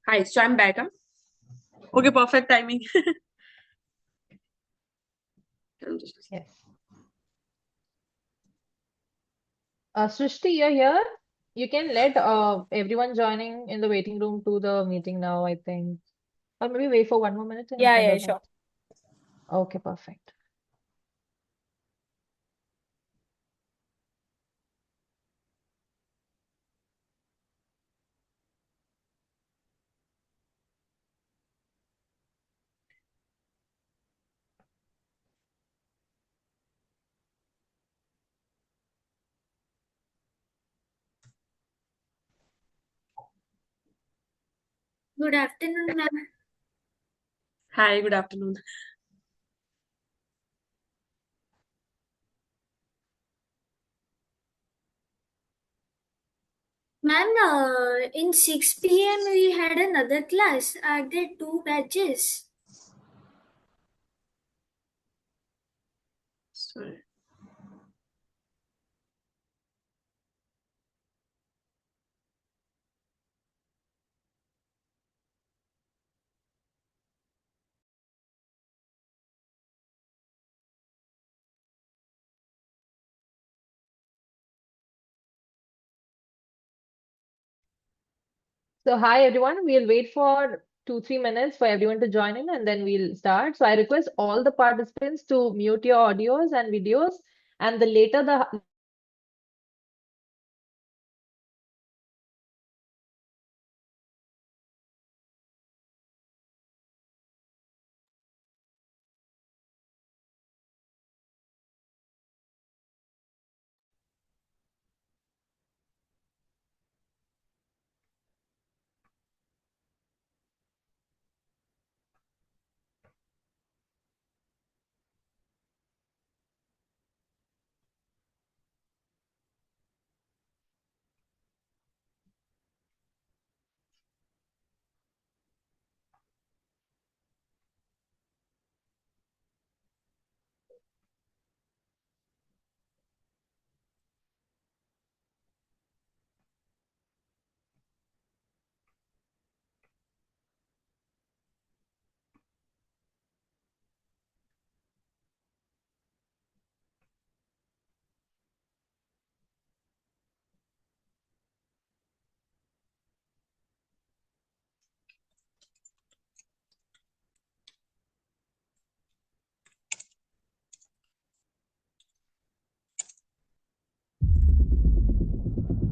Hi, so I'm back. Huh? Okay, perfect timing. Yes. Srishti, you're here. You can let everyone joining in the waiting room to the meeting now, I think. Or maybe wait for 1 more minute and you Yeah, can yeah, do that. sure. Okay, perfect. Good afternoon, ma'am. Hi, good afternoon. Ma'am, in 6 p.m. we had another class. Are there two batches? Sorry. So, hi everyone. We'll wait for 2-3 minutes for everyone to join in and then we'll start. So, I request all the participants to mute your audios and videos, and the later the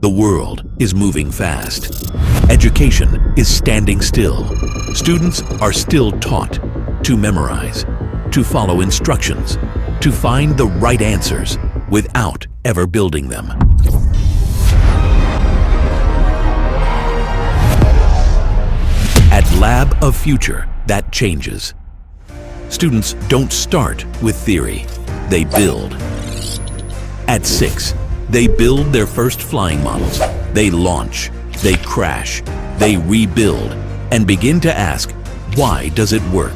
The world is moving fast. Education is standing still. Students are still taught to memorize, to follow instructions, to find the right answers without ever building them. At Lab of Future, that changes. Students don't start with theory, they build. At 6, they build their first flying models. They launch, they crash, they rebuild, and begin to ask, why does it work?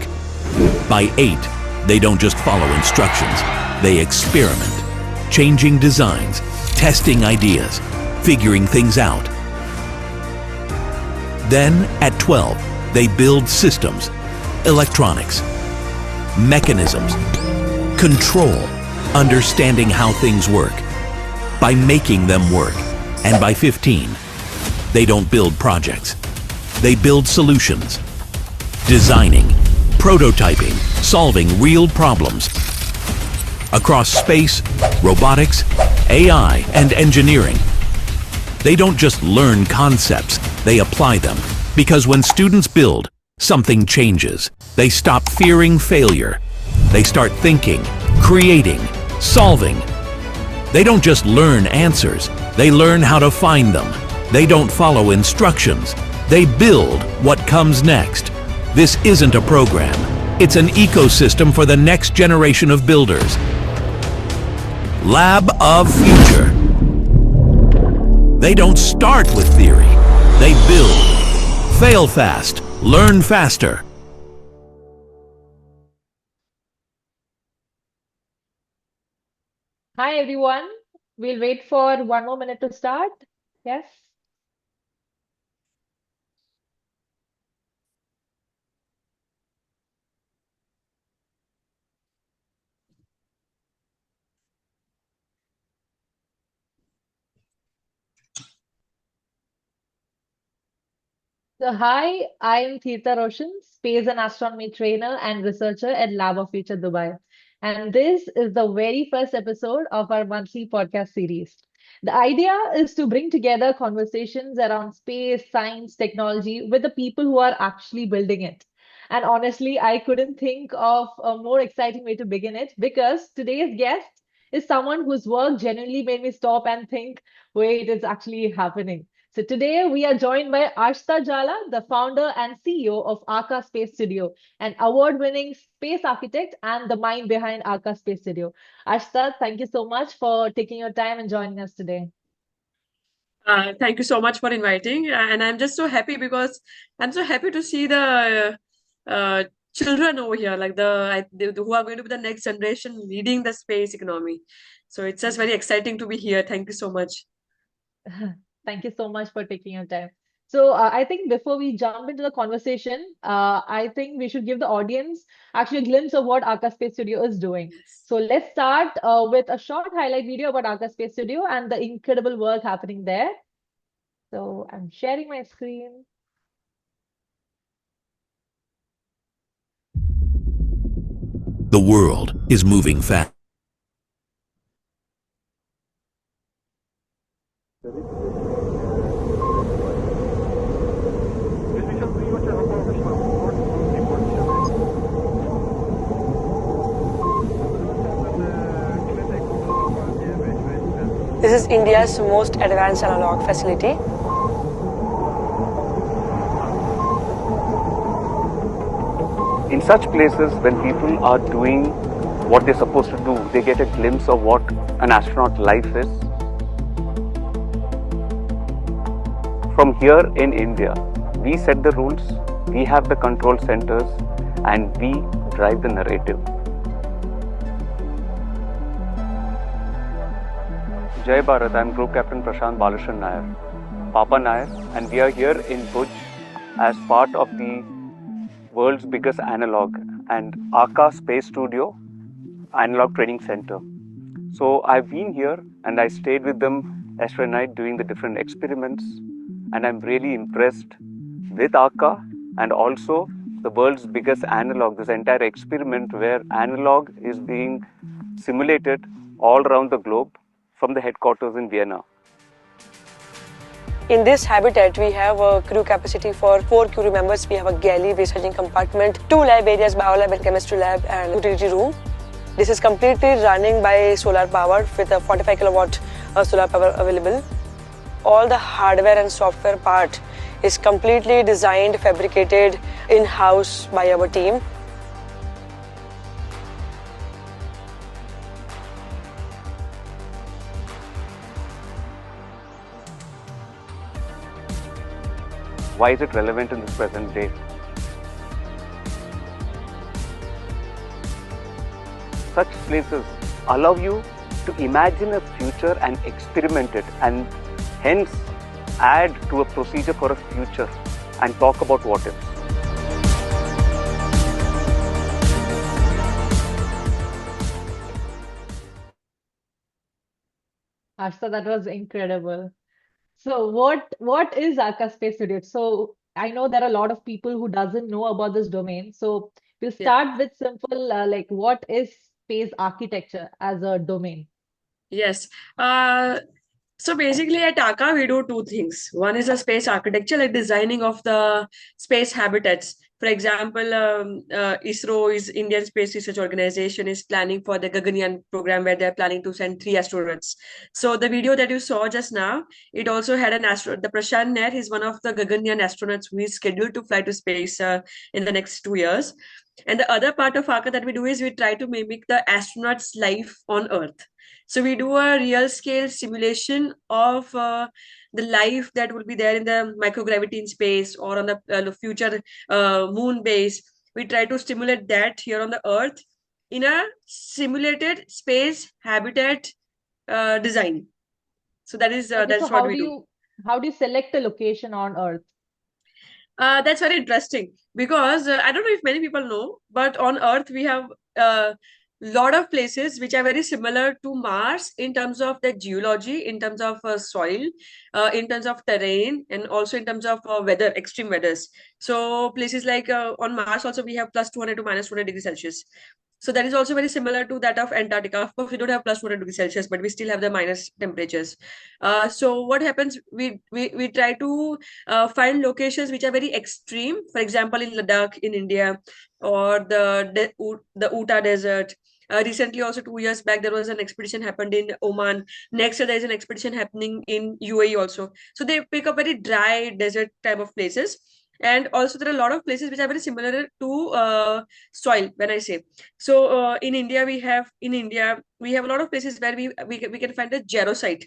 By 8, they don't just follow instructions, they experiment, changing designs, testing ideas, figuring things out. Then, at 12, they build systems, electronics, mechanisms, control, understanding how things work, by making them work. And by 15, they don't build projects. They build solutions, designing, prototyping, solving real problems. Across space, robotics, AI, and engineering. They don't just learn concepts, they apply them. Because when students build, something changes. They stop fearing failure. They start thinking, creating, solving. They don't just learn answers, they learn how to find them. They don't follow instructions, they build what comes next. This isn't a program, it's an ecosystem for the next generation of builders. Lab of Future. They don't start with theory, they build. Fail fast, learn faster. Hi everyone. We'll wait for 1 more minute to start. Yes. So, hi, I am Theertha Roshan, space and astronomy trainer and researcher at Lab of Future Dubai. And this is the very first episode of our monthly podcast series. The idea is to bring together conversations around space, science, technology with the people who are actually building it. And honestly, I couldn't think of a more exciting way to begin it because today's guest is someone whose work genuinely made me stop and think, wait, it's actually happening. So today we are joined by Aastha Jhala, the founder and CEO of AAKA Space Studio, an award-winning space architect and the mind behind AAKA Space Studio. Aastha, thank you so much for taking your time and joining us today. Thank you so much for inviting. And I'm just so happy because I'm so happy to see the children over here, like who are going to be the next generation leading the space economy. So it's just very exciting to be here. Thank you so much. Thank you so much for taking your time. So, I think before we jump into the conversation, I think we should give the audience actually a glimpse of what AAKA Space Studio is doing. Yes. So, let's start with a short highlight video about AAKA Space Studio and the incredible work happening there. So, I'm sharing my screen. The world is moving fast. This is India's most advanced analog facility. In such places, when people are doing what they're supposed to do, they get a glimpse of what an astronaut life is. From here in India, we set the rules, we have the control centers, and we drive the narrative. Jai Bharat, I'm Group Captain Prashant Balashan Nair, Papa Nair, and we are here in Bhuj as part of the world's biggest analog and AAKA Space Studio Analog Training Center. So I've been here and I stayed with them yesterday night doing the different experiments, and I'm really impressed with AAKA and also the world's biggest analog, this entire experiment where analog is being simulated all around the globe from the headquarters in Vienna. In this habitat, we have a crew capacity for 4 crew members. We have a galley, researching compartment, 2 lab areas, biolab and chemistry lab, and utility room. This is completely running by solar power with a 45 kilowatt solar power available. All the hardware and software part is completely designed, fabricated in-house by our team. Why is it relevant in this present day? Such places allow you to imagine a future and experiment it, and hence add to a procedure for a future and talk about what ifs. Ashta, that was incredible. So what is AAKA Space Studio? So I know there are a lot of people who doesn't know about this domain. So we'll Yeah. start with simple, like what is space architecture as a domain? Yes. So basically at AAKA, we do two things. One is a space architecture, like designing of the space habitats. For example, ISRO is Indian Space Research Organization is planning for the Gaganyaan program where they're planning to send 3 astronauts. So the video that you saw just now, it also had an astronaut. The Prashant Nair is one of the Gaganyaan astronauts who is scheduled to fly to space in the next 2 years. And the other part of AAKA that we do is we try to mimic the astronaut's life on Earth. So we do a real scale simulation of the life that will be there in the microgravity in space or on the future moon base. We try to stimulate that here on the Earth in a simulated space habitat design. So Okay, so that's what we do. how do you select a location on Earth? That's very interesting because I don't know if many people know, but on Earth we have lot of places which are very similar to Mars in terms of the geology, in terms of soil, in terms of terrain, and also in terms of weather, extreme weathers. So places like on Mars also we have plus 200 to minus 200 degrees Celsius. So that is also very similar to that of Antarctica. Of course, we don't have plus 200 degrees Celsius, but we still have the minus temperatures. So what happens? We try to find locations which are very extreme. For example, in Ladakh in India, or the Utah Desert. Recently, also 2 years back, there was an expedition happened in Oman. Next year, there is an expedition happening in UAE also. So they pick up very dry desert type of places. And also there are a lot of places which are very similar to soil, when I say. So in India we have a lot of places where we can find the jarosite.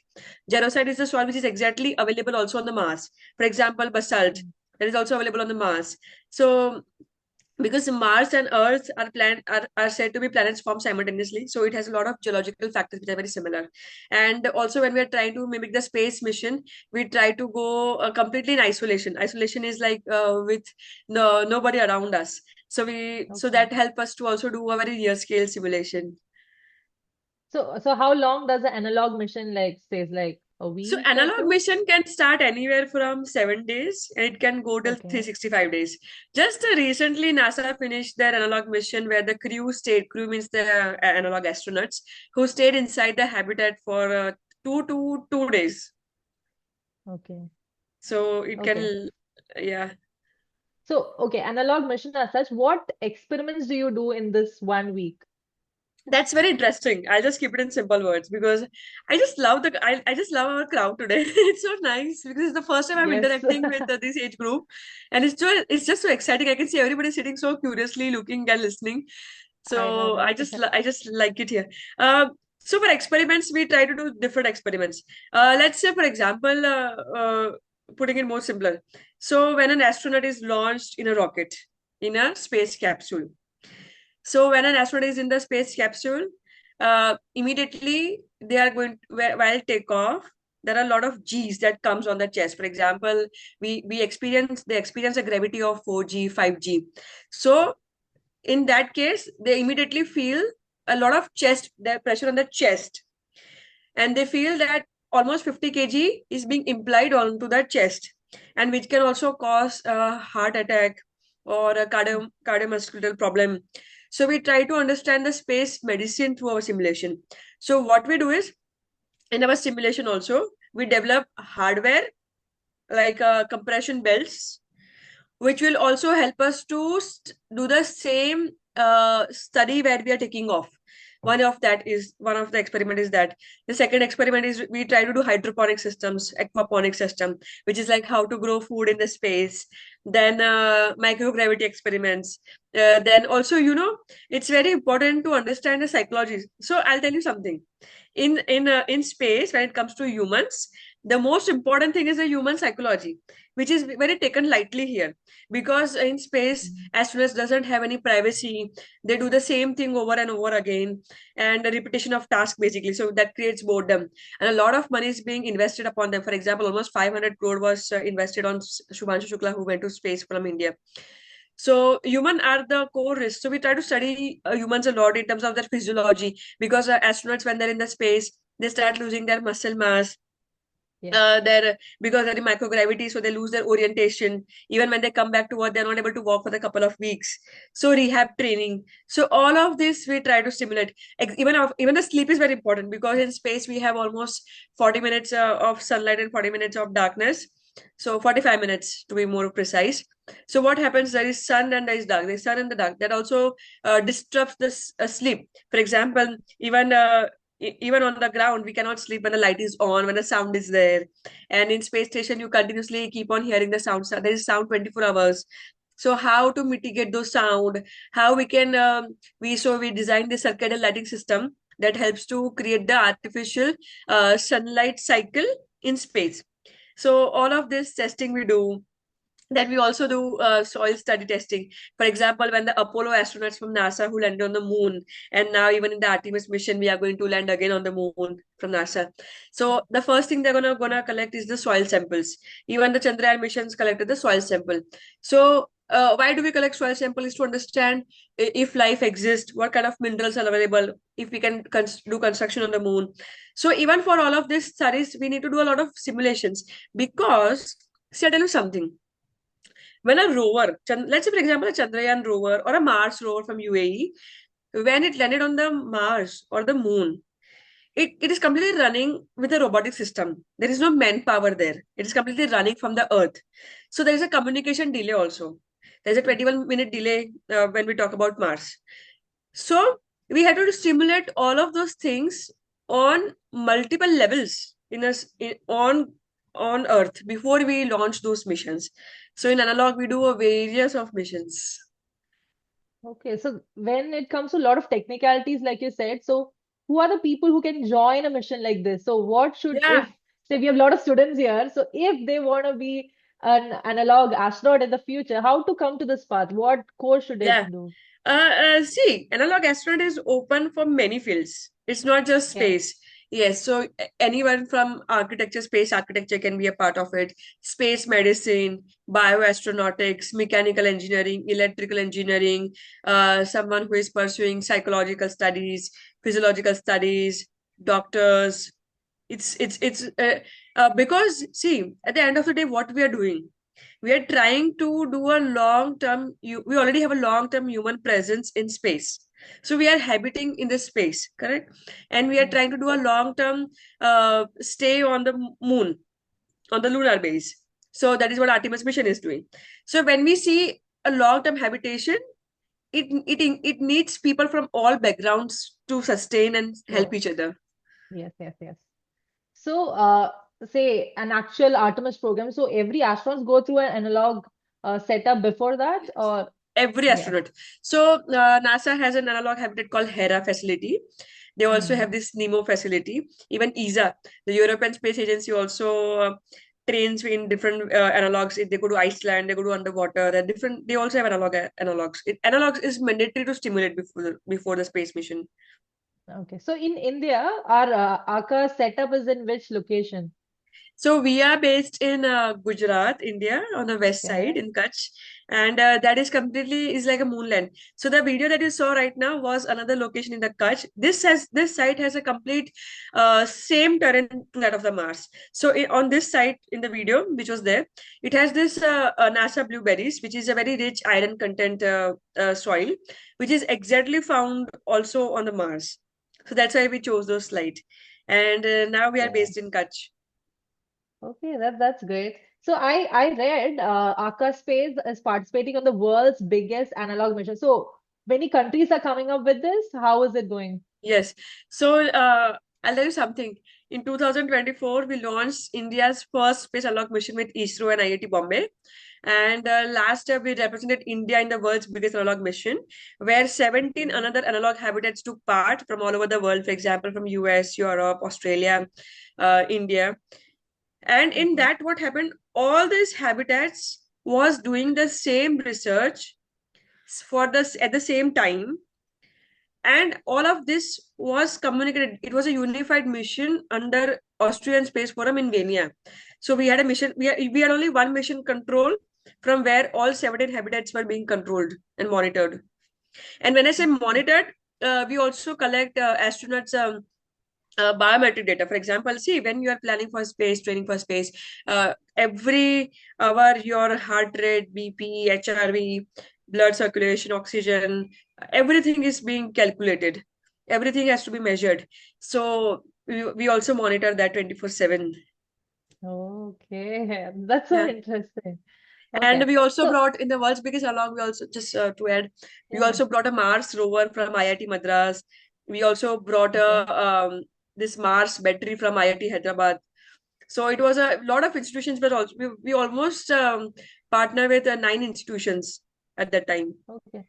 Jarosite is the soil which is exactly available also on the Mars. For example, basalt that is also available on the Mars. So because Mars and Earth are said to be planets formed simultaneously, so it has a lot of geological factors which are very similar. And also, when we are trying to mimic the space mission, we try to go completely in isolation. Isolation is like with nobody around us. So Okay. that help us to also do a very near scale simulation. So how long does the analog mission like stays? Like a So week or analog two? mission can start anywhere from 7 days and it can go till Okay. 365 days. Just recently, NASA finished their analog mission where the crew means the analog astronauts, who stayed inside the habitat for 2 days. Okay. So it Okay. can, yeah. So, okay, analog mission as such, what experiments do you do in this 1 week? That's very interesting. I'll just keep it in simple words because I just love our crowd today. It's so nice because it's the first time I'm Yes, interacting with this age group, and it's just so exciting. I can see everybody sitting so curiously, looking and listening. I know, So right? I just like it here. So for experiments, we try to do different experiments. Let's say, for example, putting it more simpler. So when an astronaut is launched in a rocket in a space capsule, so when an astronaut is in the space capsule, immediately they are going while takeoff. There are a lot of G's that comes on the chest. For example, we experience they experience a gravity of 4G, 5G. So in that case, they immediately feel a lot of the pressure on the chest, and they feel that almost 50 kg is being implied onto the chest, and which can also cause a heart attack or a cardiovascular problem. So we try to understand the space medicine through our simulation. So what we do is, in our simulation also, we develop hardware like compression belts, which will also help us to do the same study where we are taking off. One of the experiment is that. The second experiment is we try to do hydroponic systems, aquaponic system, which is like how to grow food in the space. Then microgravity experiments. Then also, it's very important to understand the psychology. So I'll tell you something. In space, when it comes to humans, the most important thing is the human psychology, which is very taken lightly here, because in space astronauts doesn't have any privacy. They do the same thing over and over again, and a repetition of tasks basically, so that creates boredom, and a lot of money is being invested upon them. For example, almost 500 crore was invested on Shubhanshu Shukla, who went to space from India. So human are the core risk. So we try to study humans a lot in terms of their physiology, because astronauts, when they're in the space, they start losing their muscle mass, Yes. their because they're in microgravity, so they lose their orientation. Even when they come back to work, they're not able to walk for a couple of weeks. So rehab training. So all of this we try to stimulate. Even the sleep is very important, because in space we have almost 40 minutes of sunlight and 40 minutes of darkness. So 45 minutes to be more precise. So what happens? There is sun and there is dark. There is sun and the dark. That also disrupts the sleep. For example, even on the ground, we cannot sleep when the light is on, when the sound is there. And in space station, you continuously keep on hearing the sound. So there is sound 24 hours. So how to mitigate those sound? How we can we designed the circadian lighting system that helps to create the artificial sunlight cycle in space. So all of this testing we do. Then we also do soil study testing. For example, when the Apollo astronauts from NASA who landed on the moon, and now even in the Artemis mission, we are going to land again on the moon from NASA. So the first thing they're gonna collect is the soil samples. Even the Chandrayaan missions collected the soil sample. So why do we collect soil sample is to understand if life exists, what kind of minerals are available, if we can do construction on the moon. So even for all of these studies, we need to do a lot of simulations because, see, I'll tell you something. When a rover, let's say for example, a Chandrayaan rover or a Mars rover from UAE, when it landed on the Mars or the moon, it is completely running with a robotic system. There is no manpower there. It is completely running from the Earth. So there is a communication delay also. There's a 21-minute delay when we talk about Mars. So we had to simulate all of those things on multiple levels on Earth before we launch those missions. So in analog, we do a various of missions. Okay, so when it comes to a lot of technicalities, like you said, so who are the people who can join a mission like this? So what should, Yeah, if, say we have a lot of students here, so if they want to be an analog astronaut in the future, how to come to this path? What course should they yeah. do? See, analog astronaut is open for many fields. It's not just Okay. space. Yes, so anyone from architecture, space architecture can be a part of it. Space medicine, bioastronautics, mechanical engineering, electrical engineering, someone who is pursuing psychological studies, physiological studies, doctors. It's because see, at the end of the day, what we are doing, we are trying to do a long term, we already have a long term human presence in space. So we are habiting in the space, correct? And we are Yes. trying to do a long term stay on the moon, on the lunar base. So that is what Artemis mission is doing. So when we see a long term habitation, it needs people from all backgrounds to sustain and help Sure. each other. Yes, yes, yes. So, say an actual Artemis program. So every astronauts go through an analog setup before that, or Every yes. astronaut. So NASA has an analog habitat called Hera facility. They also Hmm. have this Nemo facility. Even ESA, the European Space Agency, also trains in different analogs. If they go to Iceland, they go to underwater. They're different. They also have analogs. Analogs is mandatory to stimulate before the space mission. Okay. So in India, our AAKA setup is in which location? So we are based in Gujarat, India, on the west side Okay. in Kutch, and that is completely is like a moonland. So the video that you saw right now was another location in the Kutch. This site has a complete same terrain to that of the Mars. So on this site in the video, which was there, it has this NASA blueberries, which is a very rich iron content soil, which is exactly found also on the Mars. So that's why we chose those slides. And now we are Okay. based in Kutch. Okay, that's great. So I read AAKA Space is participating on the world's biggest analog mission. So many countries are coming up with this. How is it going? Yes. So I'll tell you something. In 2024, we launched India's first space unlock mission with ISRO and IIT Bombay. And last year, we represented India in the world's biggest analog mission, where 17 Okay. another analog habitats took part from all over the world, for example, from US, Europe, Australia, India. And in Okay. that, what happened? All these habitats was doing the same research for this at the same time, and all of this was communicated. It was a unified mission under Austrian Space Forum in Vienna. So we had a mission, we had only one mission control from where all 17 habitats were being controlled and monitored. And when I say Okay. monitored, we also collect astronauts biometric data. For example, see, when you are planning for space, training for space, every hour your heart rate, BP, HRV, blood circulation, oxygen, everything is being calculated. Everything has to be measured. So we also monitor that 24/7. Okay. That's so Yeah. interesting. And Okay. we also So brought in the world's biggest along, we also just to add, we yeah. also brought a Mars rover from IIT Madras. We also brought Okay. this Mars battery from IIT Hyderabad. So it was a lot of institutions, but also we almost partner with 9 institutions at that time. Okay.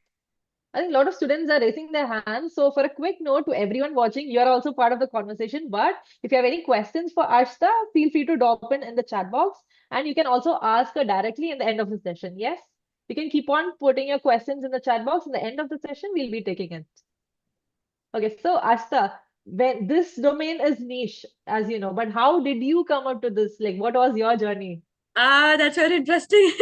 I think a lot of students are raising their hands. So, for a quick note to everyone watching, you are also part of the conversation. But if you have any questions for Ashta, feel free to drop in the chat box. And you can also ask her directly in the end of the session. Yes? You can keep on putting your questions in the chat box. In the end of the session, we'll be taking it. Okay, so Ashta, when this domain is niche, as you know, but how did you come up to this? Like, what was your journey? That's very interesting.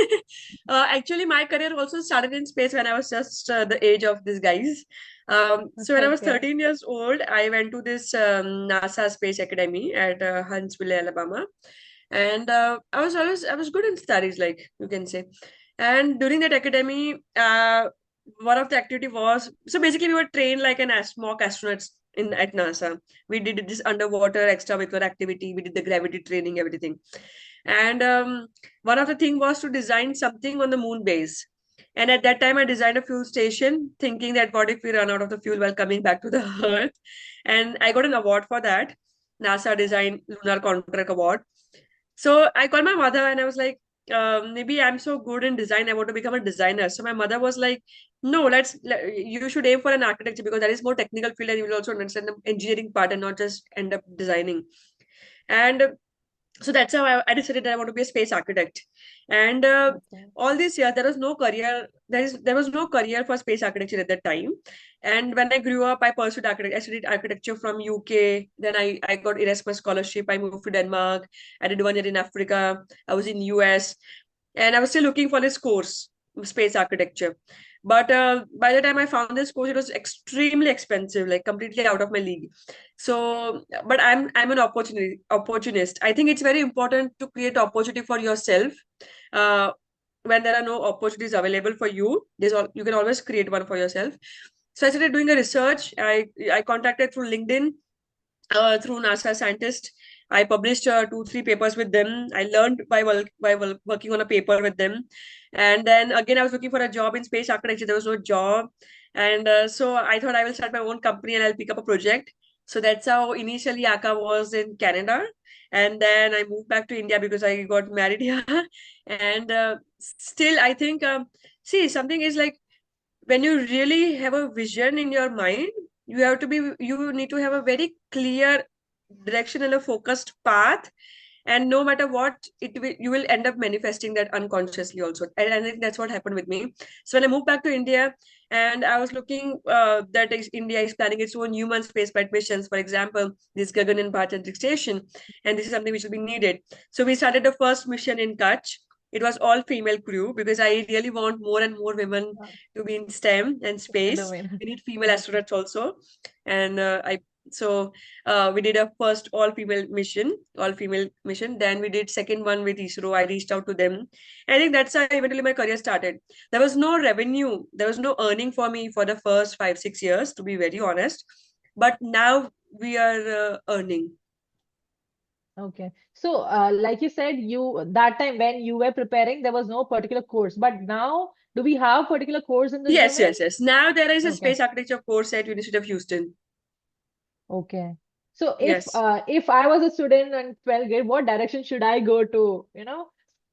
Actually, my career also started in space when I was just the age of these guys. So when I was Okay. 13 years old, I went to this NASA Space Academy at Huntsville, Alabama, and I was good in studies, like you can say. And during that academy, one of the activity was, so basically we were trained like an mock astronauts in at NASA. We did this underwater extracurricular activity. We did the gravity training, everything. And one of the thing was to design something on the moon base. And at that time, I designed a fuel station, thinking that what if we run out of the fuel while coming back to the Earth? And I got an award for that, NASA Design Lunar Contract Award. So I called my mother and I was like, maybe I'm so good in design, I want to become a designer. So my mother was like, no, you should aim for an architecture because that is more technical field and you will also understand the engineering part and not just end up designing. And so that's how I decided that I want to be a space architect. And Okay. all this year there was no career. There was no career for space architecture at that time. And when I grew up, I pursued architecture. I studied architecture from UK. Then I got Erasmus scholarship. I moved to Denmark. I did 1 year in Africa. I was in US, and I was still looking for this course, space architecture. But by the time I found this course, it was extremely expensive, like completely out of my league. So, but I'm an opportunist. I think it's very important to create opportunity for yourself. Uh, when there are no opportunities available for you, you can always create one for yourself. So I started doing a research. I contacted through LinkedIn, through NASA scientists. I published 2, 3 papers with them. I learned by working on a paper with them, and then again I was looking for a job in space architecture. There was no job, and so I thought I will start my own company and I'll pick up a project. So that's how initially AAKA was in Canada, and then I moved back to India because I got married here, and still I think see, something is like when you really have a vision in your mind, you need to have a very clear direction and a focused path, and no matter what, you will end up manifesting that unconsciously also. And I think that's what happened with me. So when I moved back to India, and I was looking that India is planning its own human spaceflight missions, for example this Gagan and Bharat station, and this is something which will be needed. So we started the first mission in Kutch. It was all female crew because I really want more and more women to be in STEM and space. Domain. We need female Okay. astronauts also. And so we did a first all female mission. Then we did second one with ISRO. I reached out to them. I think that's how eventually my career started. There was no revenue, there was no earning for me for the first 5, 6 years, to be very honest. But now we are earning. Okay. So, like you said, that time when you were preparing, there was no particular course. But now, do we have particular course in this Yes, domain? yes, yes. Now there is a Okay. space architecture course at University of Houston. Okay. So Yes. if I was a student in 12th grade, what direction should I go to,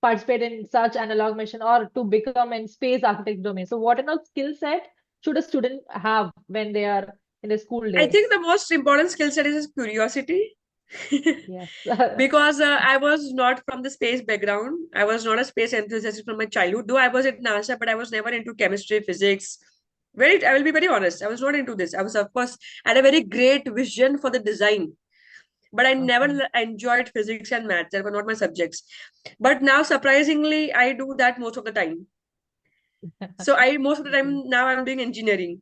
participate in such analog mission or to become in space architect domain? So what kind of skill set should a student have when they are in their school I days? think the most important skill set is curiosity. Yes. Because I was not from the space background. I was not a space enthusiast from my childhood. Though I was at NASA, but I was never into chemistry, physics. I will be very honest. I was not into this. I was, of course, had a very great vision for the design, but I never Okay. enjoyed physics and maths. They were not my subjects. But now, surprisingly, I do that most of the time. So I most of the Okay. time now I'm doing engineering.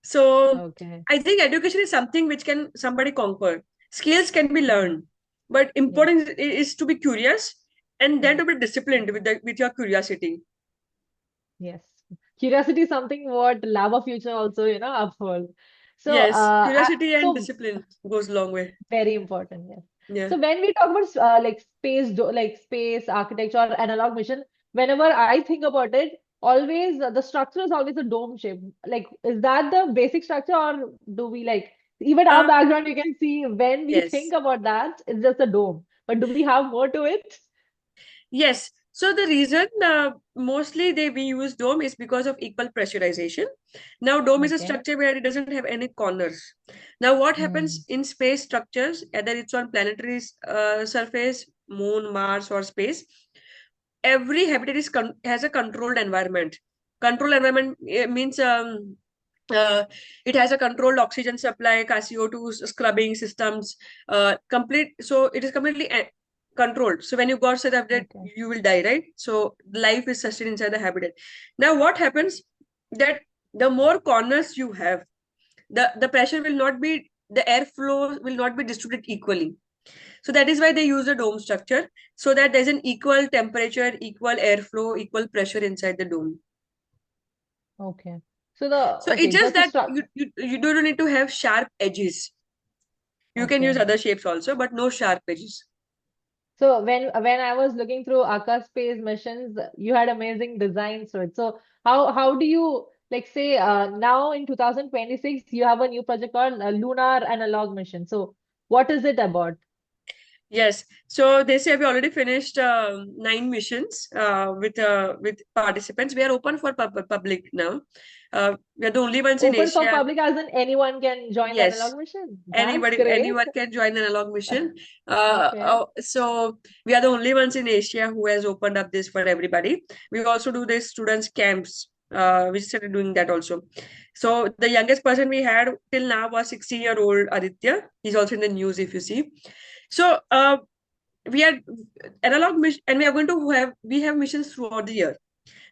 So Okay. I think education is something which can somebody conquer. Skills can be Yeah. learned, but Yes. important is to be curious and then Yes. to be disciplined with your curiosity. Yes. Curiosity is something what Lava Future also, uphold. So, Yes, curiosity and so discipline goes a long way. very important, yes. Yeah. So when we talk about like space architecture or analog mission, whenever I think about it, always the structure is always a dome shape. Like, is that the basic structure, or do we like even our Um. background? You can see when we think Yes. about that, it's just a dome. But do we have more to it? Yes. So the reason mostly we use dome is because of equal pressurization. Now, dome is a Okay. structure where it doesn't have any corners. Now, what Hmm. happens in space structures, whether it's on planetary surface, moon, Mars, or space, every habitat has a controlled environment. Controlled environment means uh, it has a controlled oxygen supply, CO2 scrubbing systems, complete. So it is completely controlled. So when you got set up that Okay. you will die, right? So life is sustained inside the habitat. Now what happens that the more corners you have, the pressure will not be, the airflow will not be distributed equally. So that is why they use a dome structure, so that there's an equal temperature, equal airflow, equal pressure inside the dome. Okay. So the So it's okay, just just to that start. you don't need to have sharp edges. You can use Okay. other shapes also, but no sharp edges. So when I was looking through AAKA Space missions, you had amazing designs to it. So how do you like say now in 2026 you have a new project called Lunar Analog Mission. So what is it about? Yes. So they say we already finished 9 missions with participants. We are open for public now. We are the only ones in Open for Asia. public as in anyone can join the Yes. analog mission. That's Anyone great. can join an analog mission. Okay. So we are the only ones in Asia who has opened up this for everybody. We also do this students camps. We started doing that also. So the youngest person we had till now was 16-year-old Aditya. He's also in the news if you see. So we are analog mission, and we have missions throughout the year.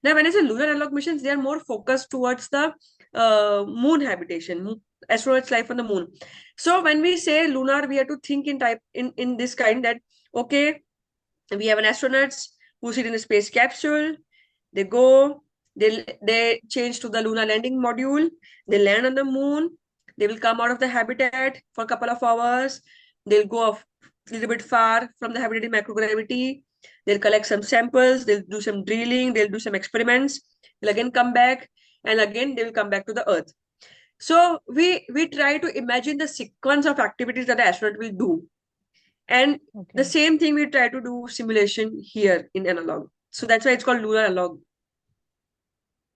Now, when I say lunar analog missions, they are more focused towards the moon habitation, astronauts' life on the moon. So when we say lunar, we have to think in this kind that okay, we have an astronauts who sit in a space capsule. They go, they change to the lunar landing module. They land on the moon. They will come out of the habitat for a couple of hours. They'll go a little bit far from the habitat in microgravity. They'll collect some samples. They'll do some drilling. They'll do some experiments. They'll again come back, and again they will come back to the Earth. So we try to imagine the sequence of activities that the astronaut will do, and the Okay. same thing we try to do simulation here in analog. So that's why it's called lunar analog.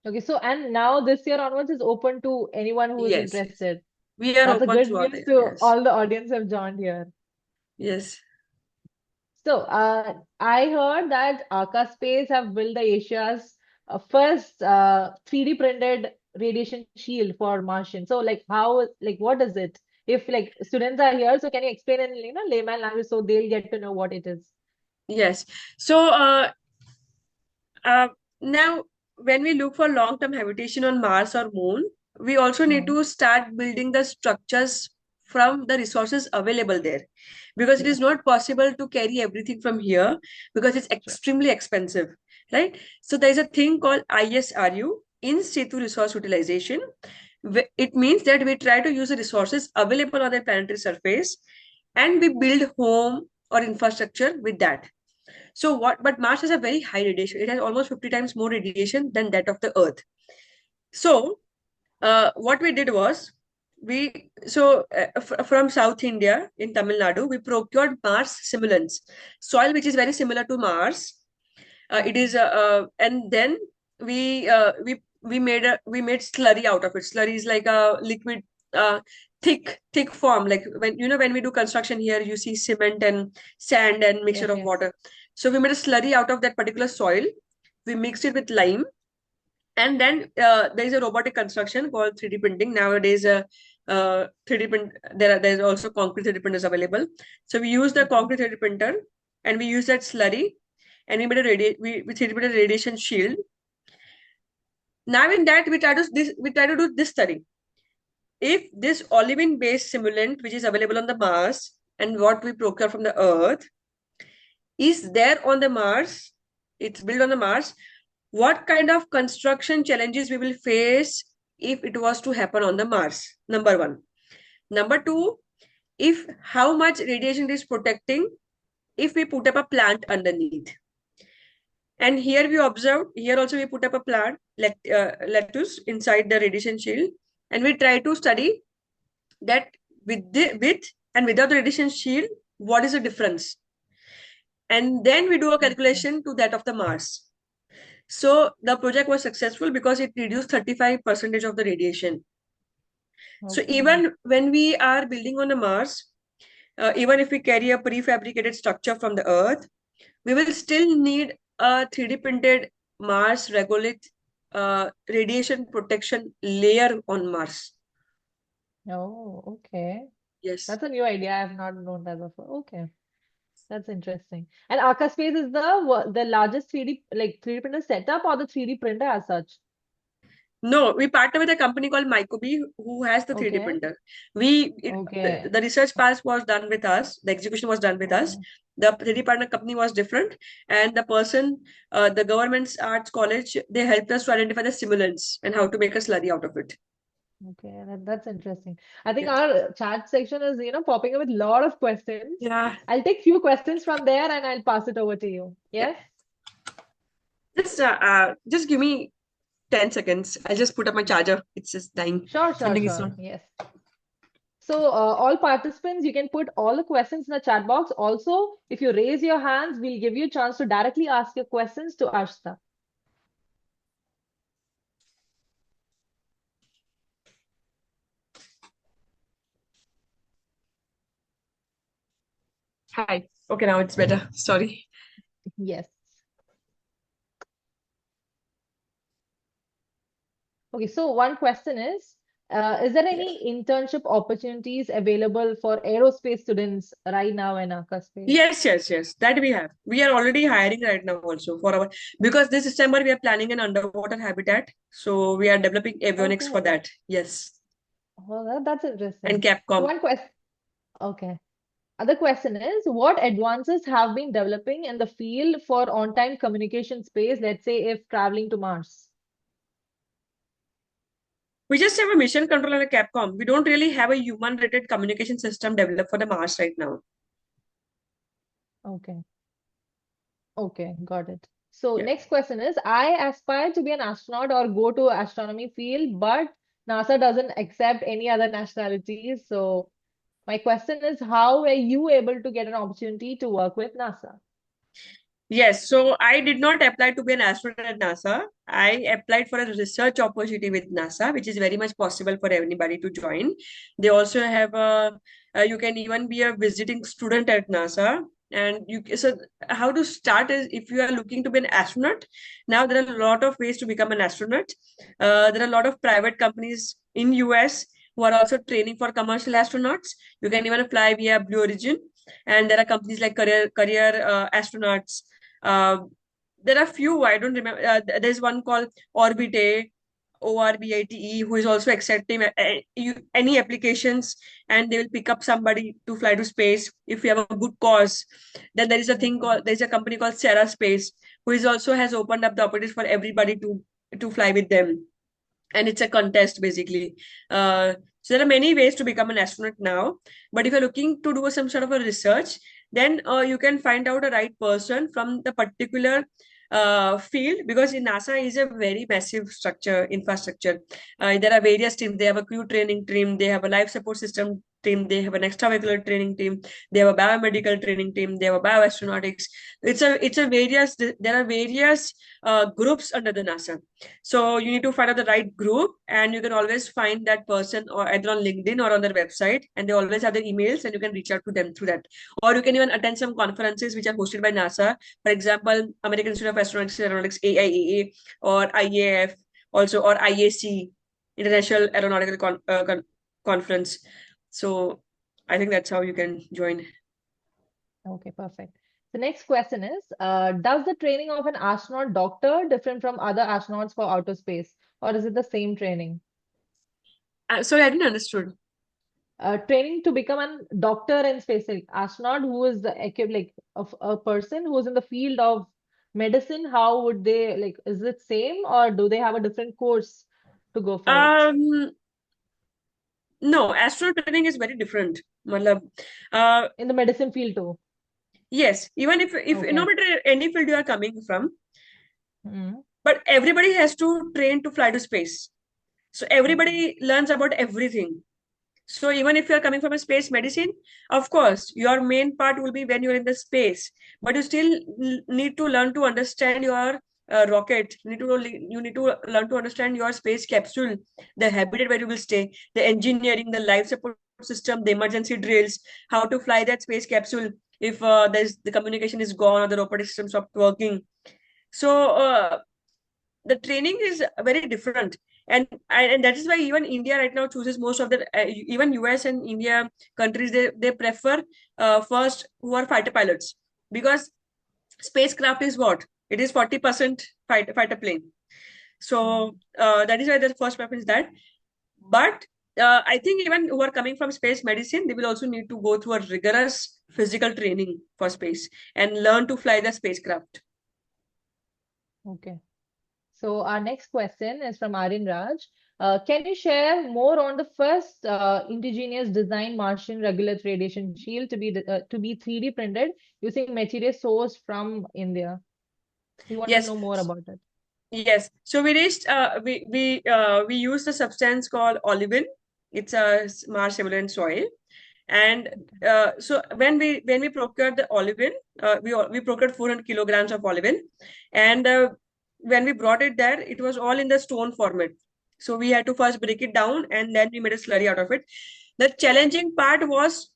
Okay. So and now this year onwards is open to anyone who is Yes, interested. we are That's a open good throughout the news year. to Yes, all the audience who have joined here. yes, So, I heard that AAKA Space have built the Asia's first 3D printed radiation shield for Martian. So, like, like, what is it? If like students are here, so can you explain in layman language so they'll get to know what it is? yes. So uh, now when we look for long-term habitation on Mars or Moon, we also need Hmm. to start building the structures from the resources available there, because it Yeah, is not possible to carry everything from here because it's sure. extremely expensive, right? So there's a thing called ISRU, in situ resource utilization. It means that we try to use the resources available on the planetary surface, and we build home or infrastructure with that. So what? But Mars has a very high radiation. It has almost 50 times more radiation than that of the Earth. So what we did was from South India in Tamil Nadu, we procured Mars simulants, soil which is very similar to Mars. It is and then we uh, we we made slurry out of it. Slurry is like a liquid, uh, thick form. Like when we do construction here, you see cement and sand and mixture Yes, of yes. water. So we made a slurry out of that particular soil. We mixed it with lime, and then there is a robotic construction called 3D printing. Nowadays, 3D print there's also concrete 3D printers available. So we use the Okay. concrete 3D printer, and we use that slurry, and we made a we 3D printed a radiation shield. Now in that we try to do this study. If this olivine based simulant which is available on the Mars and what we procure from the Earth is there on the Mars, it's built on the Mars, what kind of construction challenges we will face if it was to happen on the Mars? Number one. Number two, if how much radiation it is protecting if we put up a plant underneath. And here we observed, here also we put up a plant, lettuce inside the radiation shield, and we try to study that with and without the radiation shield, what is the difference? And then we do a Okay. calculation to that of the Mars. So the project was successful because it reduced 35% of the radiation. So Okay. even when we are building on a Mars, even if we carry a prefabricated structure from the Earth, we will still need a 3D printed Mars regolith radiation protection layer on Mars. Oh, okay. Yes. That's a new idea. I have not known that before. Okay. That's interesting. And AAKA Space is the largest 3D printer setup or the 3D printer as such? No, we partner with a company called Mycobi who has the 3D Okay. printer. Okay. The research part was done with us, the execution was done with us. Okay. The 3D partner company was different, and the person, the government's arts college, they helped us to identify the simulants and how to make a slurry out of it. Okay, that's interesting. I think Yeah. our chat section is, popping up with a lot of questions. Yeah. I'll take few questions from there and I'll pass it over to you. Yeah. Yes? Just give me 10 seconds. I'll just put up my charger. It's just dying. Sure, Something is sure. on. Yes. So, all participants, you can put all the questions in the chat box. Also, if you raise your hands, we'll give you a chance to directly ask your questions to Aastha. Hi. Okay, now it's better. Sorry. Yes. Okay, so one question is there Yes. any internship opportunities available for aerospace students right now in AAKA Space? Yes. That we have. We are already hiring right now also for our, because this December we are planning an underwater habitat. So we are developing avionics for Okay. that. Yes. Well, that's And interesting. So Capcom. one question. Okay. Other question is, what advances have been developing in the field for on-time communication space, let's say if traveling to Mars? We just have a mission control and a Capcom. We don't really have a human-rated communication system developed for the Mars right now. Okay. Okay, got it. So Yeah. next question is, I aspire to be an astronaut or go to astronomy field, but NASA doesn't accept any other nationalities. So my question is, how were you able to get an opportunity to work with NASA? Yes, so I did not apply to be an astronaut at NASA. I applied for a research opportunity with NASA, which is very much possible for anybody to join. They also have you can even be a visiting student at NASA. And so how to start is, if you are looking to be an astronaut, now there are a lot of ways to become an astronaut. There are a lot of private companies in US who are also training for commercial astronauts. You can even fly via Blue Origin, and there are companies like career astronauts. uh, there are few, I don't remember. There's one called Orbite, Orbite, who is also accepting any applications, and they will pick up somebody to fly to space if you have a good cause. Then Okay. there's a company called Sarah Space, who is also has opened up the opportunities for everybody to fly with them, and it's a contest basically. So there are many ways to become an astronaut now, but if you're looking to do some sort of a research, then you can find out a right person from the particular field, because in NASA is a very massive infrastructure. There are various teams. They have a crew training team, they have a life support system team, they have an extravehicular training team, they have a biomedical training team, they have a bioastronautics. It's a various, there are various groups under the NASA. So you need to find out the right group, and you can always find that person or either on LinkedIn or on their website, and they always have their emails, and you can reach out to them through that. Or you can even attend some conferences which are hosted by NASA. For example, American Institute of Astronautics and Aeronautics, AIAA, or IAF, also, or IAC, International Aeronautical Conference. So I think that's how you can join. Okay, perfect. The next question is, does the training of an astronaut doctor different from other astronauts for outer space, or is it the same training? Sorry, I didn't understood. Training to become a doctor in space, like astronaut who is the like of a person who's in the field of medicine, how would they, like, is it same or do they have a different course to go for it? Um, no, astronaut training is very different. Matlab, uh, In the medicine field too. yes, even if no Okay. matter any field you are coming from, Mhm. but everybody has to train to fly to space. So Okay. everybody learns about everything. So even if you are coming from a space medicine, of course, your main part will be when you're in the space, but you still need to learn to understand your rocket. You need to learn to understand your space capsule, the habitat where you will stay, the engineering, the life support system, the emergency drills, how to fly that space capsule if there's the communication is gone or the robotic system stopped working. So the training is very different, and that is why even India right now chooses most of the even US and India countries, they prefer first who are fighter pilots. because spacecraft is what? It is 40% fighter plane. So that is why the first preference is that. But I think even who are coming from space medicine, they will also need to go through a rigorous physical training for space and learn to fly the spacecraft. Okay. So our next question is from Aryan Raj. Can you share more on the first indigenous design Martian regolith radiation shield to be 3D printed using material sourced from India? We want to Yes. know more about it. Yes. So we reached we used a substance called olivine. It's a Mars equivalent soil. And so when we procured the olivine, we procured 400 kilograms of olivine, and when we brought it there, it was all in the stone format. So we had to first break it down, and then we made a slurry out of it. The challenging part was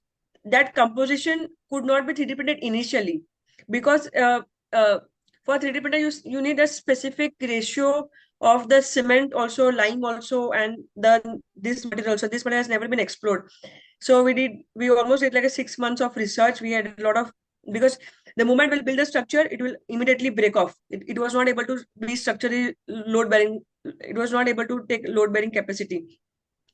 that composition could not be 3D printed initially, because for 3D printer you need a specific ratio of the cement also, lime also, and this material also. This material has never been explored. So we almost did like a 6 months of research. We had a lot of, because the moment we'll build a structure, it will immediately break off. It was not able to be structurally load bearing. It was not able to take load bearing capacity.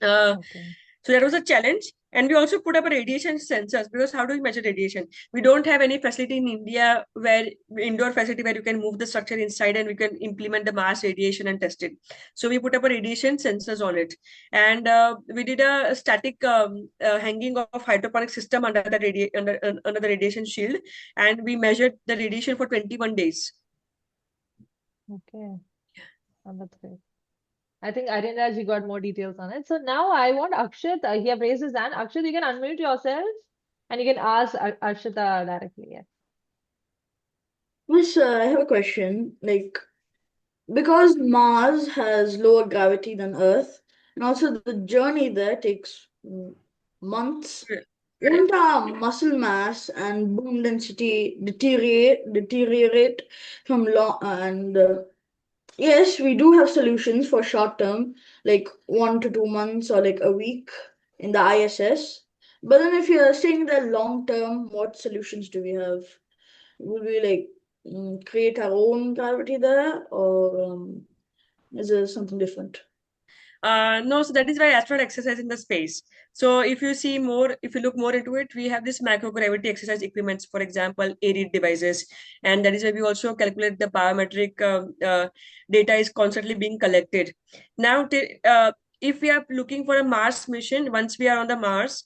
Okay. So that was a challenge. And we also put up a radiation sensors, because how do we measure radiation? We don't have any facility in India where indoor facility where you can move the structure inside and we can implement the mass radiation and test it. So we put up a radiation sensors on it, and we did a static hanging of hydroponic system under the under the radiation shield, and we measured the radiation for 21 days. Okay. Oh, that's great. I think Aryan Raj, you got more details on it. So now I want Akshat. He have raised his hand. Akshat, you can unmute yourself and you can ask Arshita directly. Yeah. Miss, I have a question. Like, because Mars has lower gravity than Earth, and also the journey there takes months, won't our muscle mass and bone density deteriorate from long and yes, we do have solutions for short term, like 1 to 2 months or like a week in the ISS. But then if you're saying the long term, what solutions do we have? Would we like create our own gravity there, or is there something different? No, so that is why astronaut exercise in the space. So if you look more into it, we have this microgravity exercise equipments, for example, air devices, and that is why we also calculate the biometric data is constantly being collected. Now, if we are looking for a Mars mission, once we are on the Mars,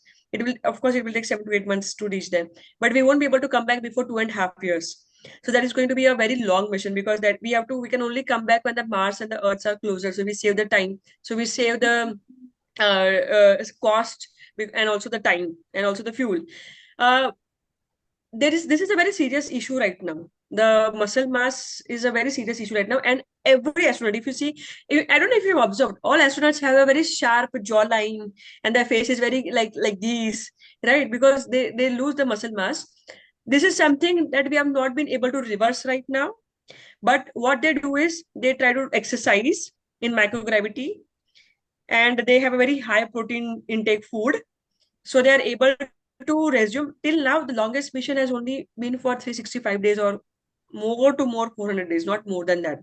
of course, it will take 7 to 8 months to reach them, but we won't be able to come back before 2.5 years. So that is going to be a very long mission, because that we can only come back when the Mars and the Earths are closer. So we save the time. So we save the cost, and also the time, and also the fuel. This is a very serious issue right now. The muscle mass is a very serious issue right now, and every astronaut, if you see, I don't know if you've observed, all astronauts have a very sharp jawline, and their face is very like these, right? Because they lose the muscle mass. This is something that we have not been able to reverse right now. But what they do is they try to exercise in microgravity, and they have a very high protein intake food. So they are able to resume. Till now, the longest mission has only been for 365 days, or more 400 days, not more than that.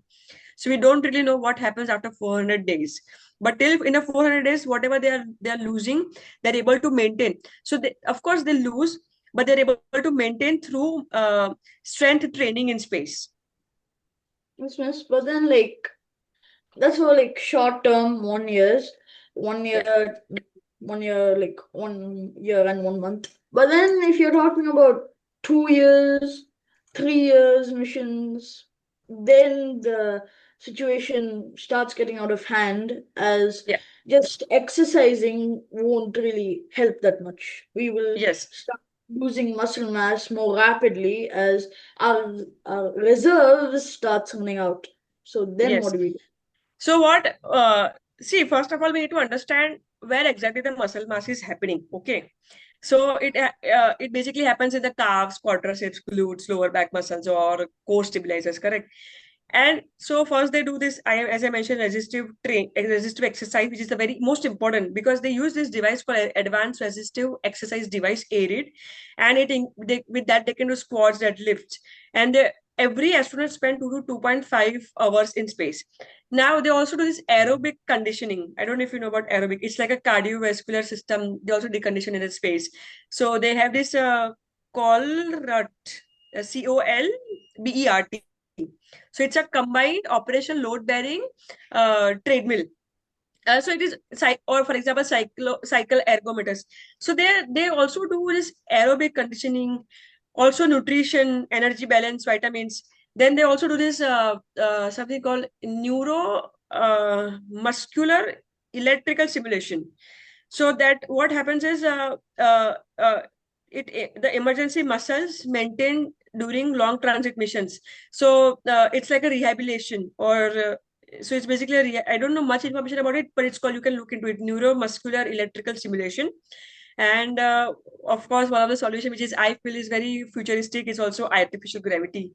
So we don't really know what happens after 400 days. But till in a 400 days, whatever they are losing, they're able to maintain. So of course they lose, but they're able to maintain through strength training in space. Yes, miss. But then like that's for like short term, 1 years, 1 year, Yeah. 1 year, like 1 year and 1 month. But then if you're talking about 2 years, 3 years missions, then the situation starts getting out of hand, as Yeah. just exercising won't really help that much. We will Yes. start losing muscle mass more rapidly as our reserves starts running out. So then what Yes. do we do? So see, first of all, we need to understand where exactly the muscle mass is happening. Okay. So it basically happens in the calves, quadriceps, glutes, lower back muscles, or core stabilizers, correct? And so first they do this, as I mentioned, resistive exercise, which is the very most important, because they use this device called advanced resistive exercise device, ARID, and with that they can do squats, deadlifts, and every astronaut spend 2 to 2.5 hours in space. Now they also do this aerobic conditioning. I don't know if you know about aerobic. It's like a cardiovascular system. They also decondition in the space. So they have this COLBERT, COLBERT. So it's a combined operation load bearing treadmill. So it is or for example cycle ergometers. So they also do this aerobic conditioning, also nutrition, energy balance, vitamins. Then they also do this something called neuro muscular electrical stimulation. So that what happens is the emergency muscles maintained during long transit missions. So it's like a rehabilitation, or so it's basically I don't know much information about it, but it's called, you can look into it, neuromuscular electrical stimulation. And of course, one of the solution which is I feel is very futuristic is also artificial gravity.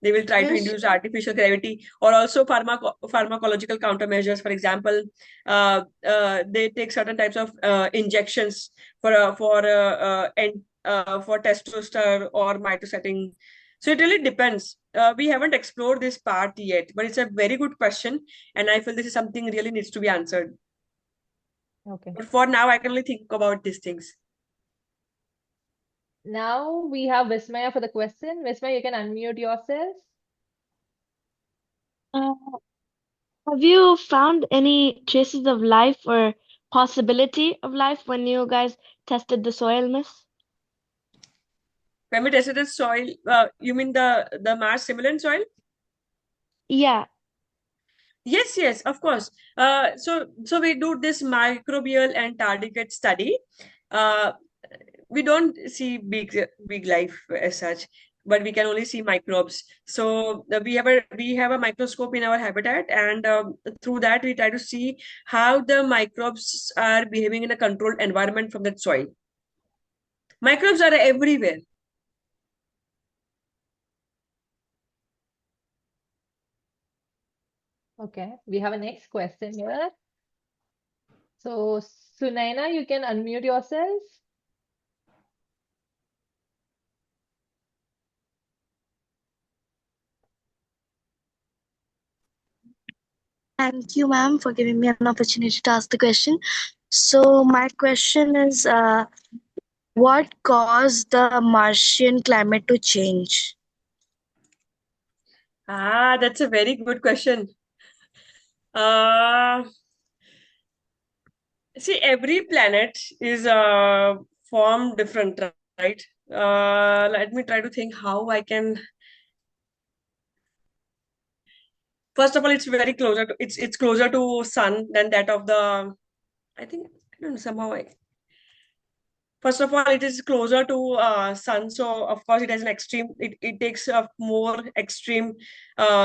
They will try to Yes. induce artificial gravity, or also pharmacological countermeasures. For example, they take certain types of injections for testosterone or mitosetting. So it really depends. We haven't explored this part yet, but it's a very good question, and I feel this is something really needs to be answered. Okay. But for now, I can only think about these things. Now we have Vismaya for the question. Vismaya, you can unmute yourself. Uh, have you found any traces of life or possibility of life when you guys tested the soil, miss? When we tested the soil, you mean the Mars simulant soil? Yeah. Yes, of course. So we do this microbial and tardigrade study. Uh, we don't see big life as such, but we can only see microbes. So we have a microscope in our habitat, and through that we try to see how the microbes are behaving in a controlled environment from that soil. Microbes are everywhere. Okay, we have a next question here. So, Sunaina, you can unmute yourself. Thank you, ma'am, for giving me an opportunity to ask the question. So my question is, what caused the Martian climate to change? That's a very good question. See, every planet is formed different, right? Let me try to think how I can. First of all, it's closer to sun than that of the. I think I don't know somehow. First of all, it is closer to sun, so of course it has an extreme. It takes a more extreme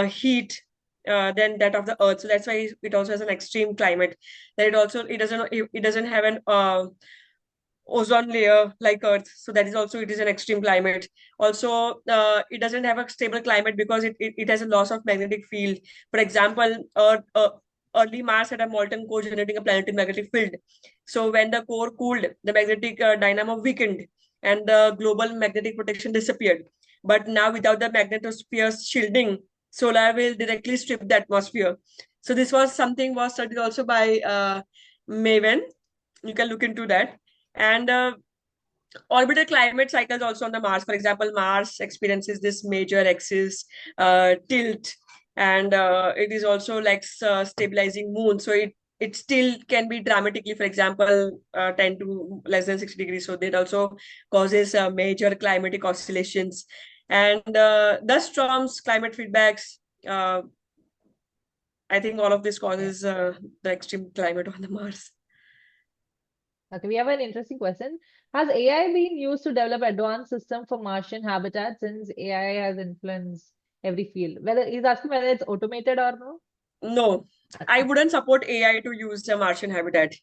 heat than that of the Earth. So that's why it also has an extreme climate. That it doesn't have an ozone layer like Earth. So that is also, it is an extreme climate. Also, it doesn't have a stable climate because it has a loss of magnetic field. For example, early Mars had a molten core generating a planetary magnetic field. So when the core cooled, the magnetic dynamo weakened and the global magnetic protection disappeared. But now without the magnetosphere's shielding, solar will directly strip the atmosphere. So this was studied also by Maven. You can look into that. And orbital climate cycles also on the Mars. For example, Mars experiences this major axis tilt, and it is also like stabilizing moon. So it still can be dramatically, for example, 10 to less than 60 degrees. So that also causes major climatic oscillations. And dust storms, climate feedbacks. I think all of this causes the extreme climate on the Mars. Okay, we have an interesting question. Has AI been used to develop advanced system for Martian habitat, since AI has influenced every field? Whether he's asking whether it's automated or no? No, I wouldn't support AI to use the Martian habitat,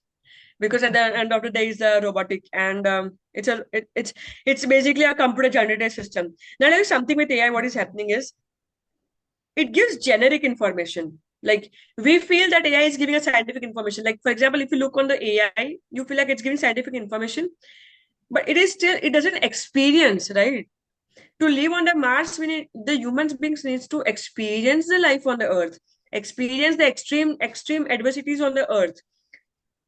because at the end of the day, it's a robotic, and it's basically a computer generated system. Now, there is something with AI. What is happening is it gives generic information. Like we feel that AI is giving us scientific information. Like for example, if you look on the AI, you feel like it's giving scientific information, but it doesn't experience, right? To live on the Mars, the human beings needs to experience the life on the Earth, experience the extreme adversities on the Earth,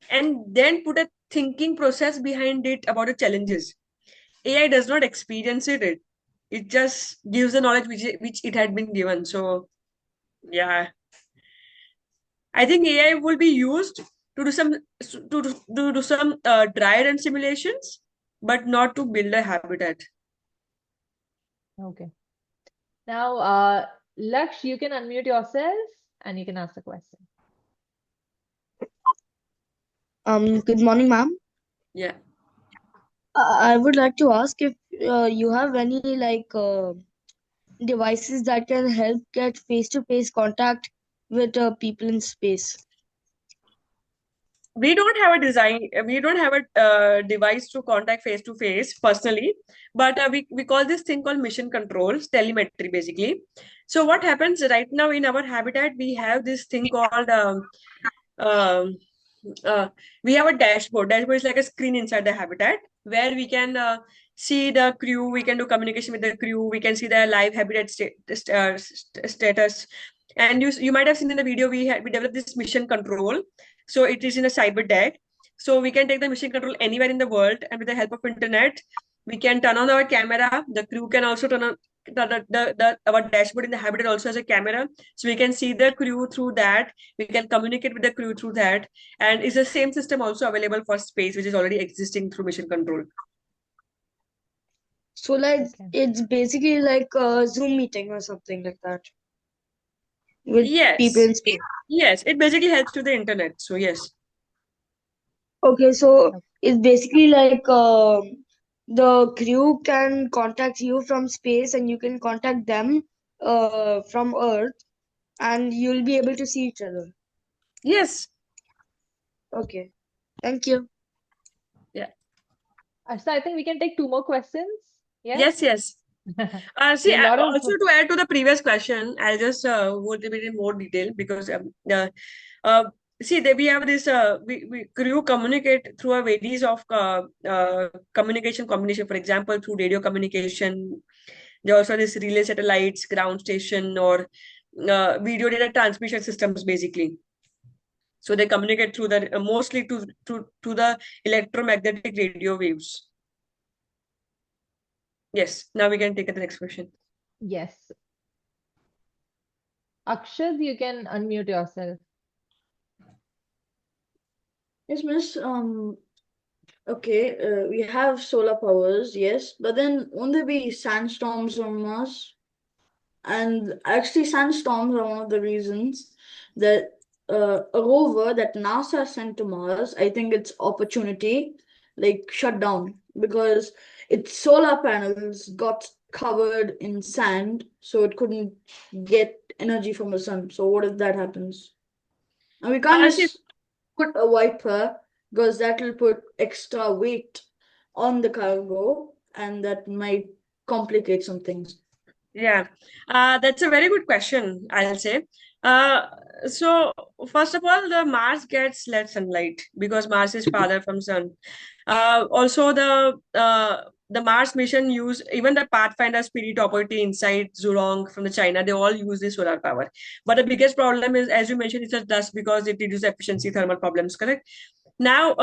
and then put a thinking process behind it about the challenges. AI does not experience it just gives the knowledge which it had been given. So yeah, I think AI will be used to do some dry run simulations, but not to build a habitat. Okay. Now, Laksh, you can unmute yourself and you can ask the question. Good morning, ma'am. Yeah. I would like to ask if you have any devices that can help get face-to-face contact with people in space. We don't have a device to contact face to face personally, but we call this thing called mission controls, telemetry basically. So what happens right now in our habitat, we have this thing called um, we have a dashboard is like a screen inside the habitat where we can see the crew, we can do communication with the crew, we can see the live habitat status. And you might have seen in the video, we developed this mission control. So it is in a cyber deck. So we can take the mission control anywhere in the world, and with the help of internet, we can turn on our camera. The crew can also turn on our dashboard in the habitat also has a camera, so we can see the crew through that. We can communicate with the crew through that, and is the same system also available for space, which is already existing through mission control. So Okay. it's basically like a Zoom meeting or something like that with people in space. Yes, it basically helps to the internet. So yes. Okay, so Okay. it's basically like the crew can contact you from space and you can contact them from Earth, and you'll be able to see each other. Yes. Okay, thank you. Yeah. So I think we can take two more questions. Yes. See, There's a lot of also to add to the previous question, I'll just go a bit in more detail because see, we have this we crew communicate through a varieties of communication combination. For example, through radio communication. There also this relay satellites, ground station, or video data transmission systems, basically. So they communicate through the mostly to the electromagnetic radio waves. Yes. Now we can take the next question. Yes. Akshad, you can unmute yourself. Yes, miss. Okay, we have solar powers, yes, but then won't there be sandstorms on Mars? And actually, sandstorms are one of the reasons that a rover that NASA sent to Mars, I think its Opportunity, like shut down because its solar panels got covered in sand, so it couldn't get energy from the sun. So what if that happens? And we can't just put a wiper because that will put extra weight on the cargo, and that might complicate some things. Yeah, that's a very good question, I'll say. So first of all, the Mars gets less sunlight because Mars is farther from sun. Also, the Mars mission use even the Pathfinder Spirit opportunity inside Zhurong from the China. They all use the solar power. But the biggest problem is, as you mentioned, it's just dust because it reduces efficiency, thermal problems. Correct. Now,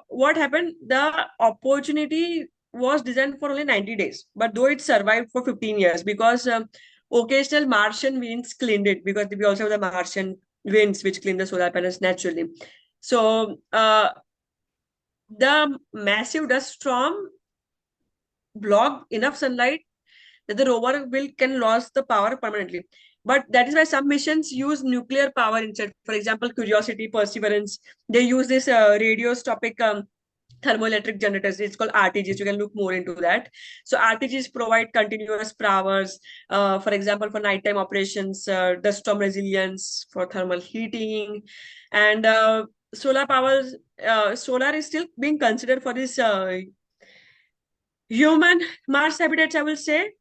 what happened? The opportunity was designed for only 90 days, but though it survived for 15 years because occasional Martian winds cleaned it, because we also have the Martian winds which clean the solar panels naturally. So the massive dust storm blocked enough sunlight that the rover can lose the power permanently. But that is why some missions use nuclear power instead. For example, Curiosity, Perseverance, they use this radiostopic thermoelectric generators. It's called RTGs. You can look more into that. So RTGs provide continuous powers, for example, for nighttime operations, dust storm resilience, for thermal heating, and solar powers. Solar is still being considered for this human Mars habitats, I will say.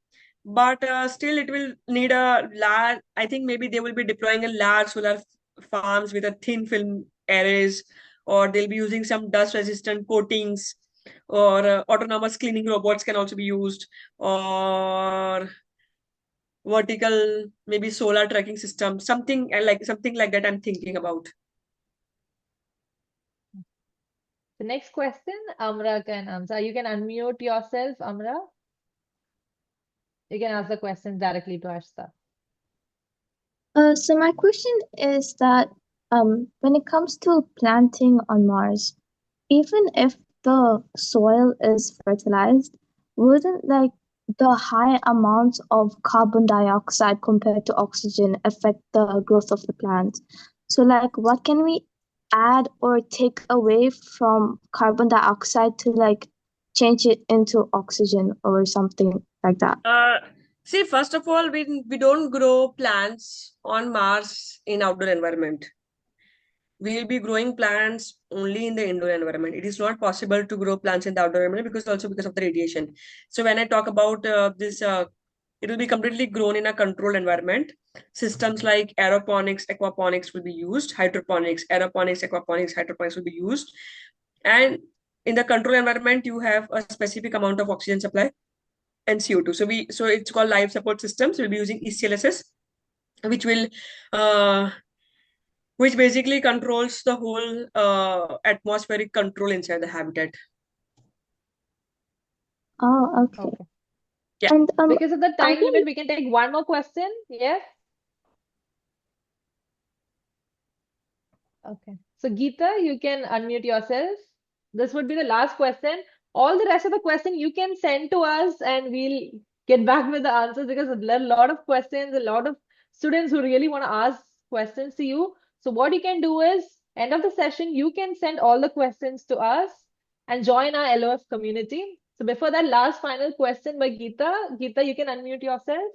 but still it will need a large, I think maybe they will be deploying a large solar farms with a thin film arrays, or they'll be using some dust resistant coatings, or autonomous cleaning robots can also be used, or vertical maybe solar tracking system, something like that I'm thinking about. The next question, Amra can answer. You can unmute yourself, Amra. You can ask the questions directly to Aastha. So my question is that when it comes to planting on Mars, even if the soil is fertilized, wouldn't like the high amounts of carbon dioxide compared to oxygen affect the growth of the plant? So like what can we add or take away from carbon dioxide to like change it into oxygen or something like that? See, first of all, we don't grow plants on Mars in outdoor environment. We will be growing plants only in the indoor environment. It is not possible to grow plants in the outdoor environment because of the radiation. So when I talk about this, it will be completely grown in a controlled environment. Systems like aeroponics, aquaponics will be used. Hydroponics, aeroponics, aquaponics, hydroponics will be used. And in the controlled environment, you have a specific amount of oxygen supply and CO2. So it's called life support systems. We'll be using ECLSS, which will which basically controls the whole atmospheric control inside the habitat. Oh, okay. Okay. Yeah. And Because of the I time think limit, we can take one more question. Yes? Okay. So Geeta, you can unmute yourself. This would be the last question. All the rest of the question you can send to us and we'll get back with the answers because there are a lot of questions, a lot of students who really want to ask questions to you. So what you can do is, end of the session, you can send all the questions to us and join our LOF community. So before that last final question by Geeta, Geeta, you can unmute yourself.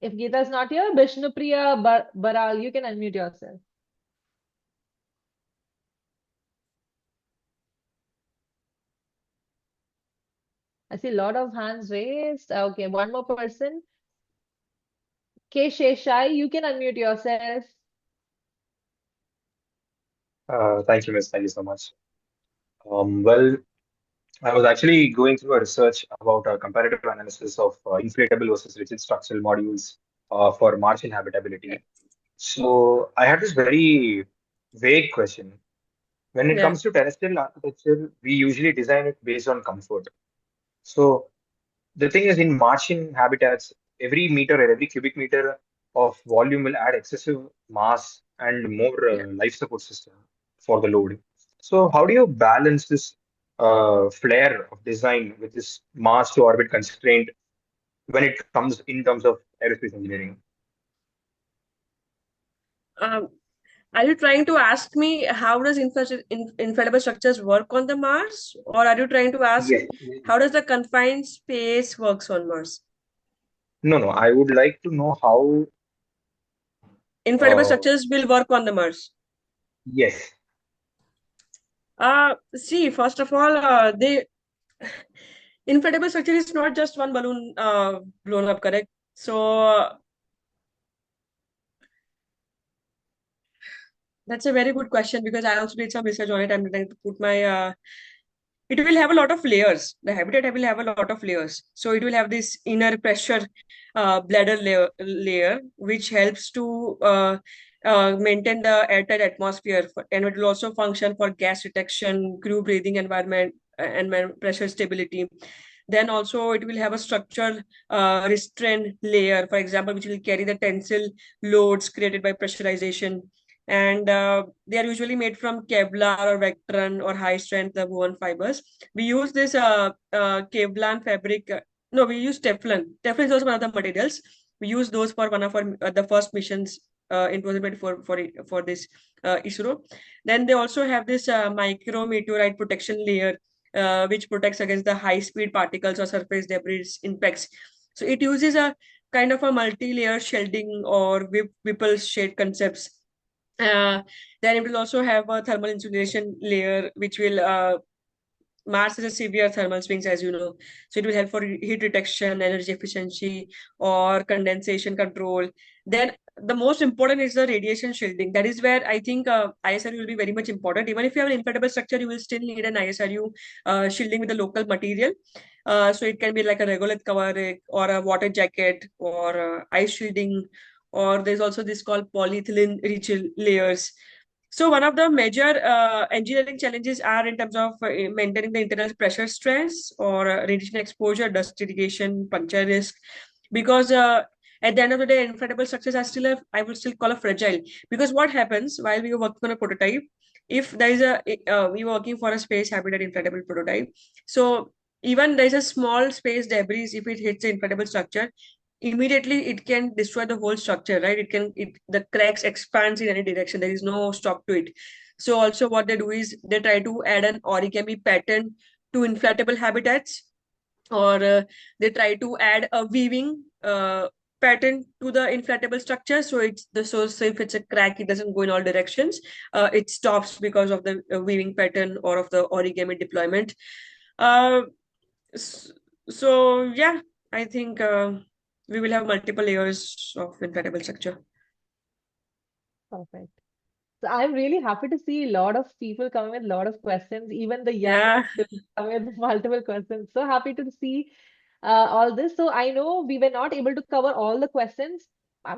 If Geeta is not here, Bishnupriya Baral, you can unmute yourself. I see a lot of hands raised. Okay, one more person. K. Sheshai, you can unmute yourself. Thank you, Miss. Thank you so much. Well, I was actually going through a research about a comparative analysis of inflatable versus rigid structural modules for Martian habitability. So I had this very vague question. When it Yeah. comes to terrestrial architecture, we usually design it based on comfort. So the thing is, in Martian habitats, every meter or every cubic meter of volume will add excessive mass and more Yeah. life support system for the load. So how do you balance this flair of design with this mass to orbit constraint when it comes in terms of aerospace engineering? Um, are you trying to ask me how does inflatable structures work on the Mars, or are you trying to ask Yes. how does the confined space works on Mars? No, no. I would like to know how. Inflatable Uh, structures will work on the Mars. yes. See, first of all, they inflatable structure is not just one balloon blown up, correct? So that's a very good question because I also did some research on it. I'm trying to put my it will have a lot of layers. The habitat will have a lot of layers. So it will have this inner pressure bladder layer, which helps to maintain the airtight atmosphere, and it will also function for gas detection, crew breathing environment, and pressure stability. Then also it will have a structural restraint layer, for example, which will carry the tensile loads created by pressurization. And they are usually made from Kevlar or Vectran or high strength woven fibers. We use this Kevlar fabric. No, we use Teflon. Teflon is also one of the materials. We use those for one of our the first missions in 2024 for this ISRO. Then they also have this micro meteorite protection layer, which protects against the high speed particles or surface debris impacts. So it uses a kind of a multi-layer shielding or Whipple shade concepts. Then it will also have a thermal insulation layer, which will Mars has a severe thermal swings, as you know. So it will help for heat reduction, energy efficiency, or condensation control. Then the most important is the radiation shielding. That is where I think ISRU will be very much important. Even if you have an inflatable structure, you will still need an ISRU shielding with the local material. So it can be like a regolith cover or a water jacket or ice shielding, or there's also this called polyethylene rich layers. So one of the major engineering challenges are in terms of maintaining the internal pressure stress or radiation exposure, dust irrigation, puncture risk, because at the end of the day, inflatable structures are still I would still call a fragile. Because what happens while we were working on a prototype, if there is we were working for a space habitat inflatable prototype, so even there is a small space debris, if it hits the inflatable structure, immediately it can destroy the whole structure, right? The cracks expands in any direction, there is no stop to it. So also what they do is they try to add an origami pattern to inflatable habitats, or they try to add a weaving pattern to the inflatable structure, so so if it's a crack, it doesn't go in all directions, it stops because of the weaving pattern or of the origami deployment. uh, so yeah, I think we will have multiple layers of inflatable structure. Perfect. So I'm really happy to see a lot of people coming with a lot of questions, even the young Yeah, people coming with multiple questions. So happy to see all this. So I know we were not able to cover all the questions.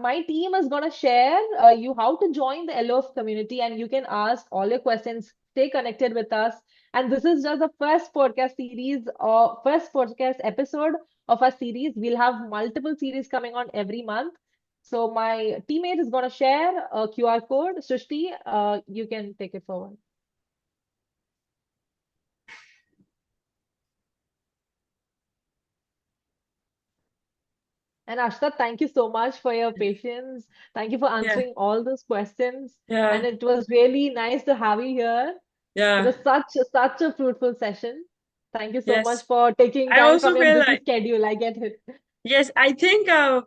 My team is going to share you how to join the LOF community, and you can ask all your questions. Stay connected with us. And this is just the first podcast series or first podcast episode of our series. We'll have multiple series coming on every month. So my teammate is going to share a QR code. Srishti, you can take it forward. And Ashta, thank you so much for your patience. Thank you for yeah, answering all those questions. And yeah, it was really nice to have you here. It yeah. was such a fruitful session. Thank you so much Yes, for taking I time also from your feel busy like, schedule. I get it. yes, I think I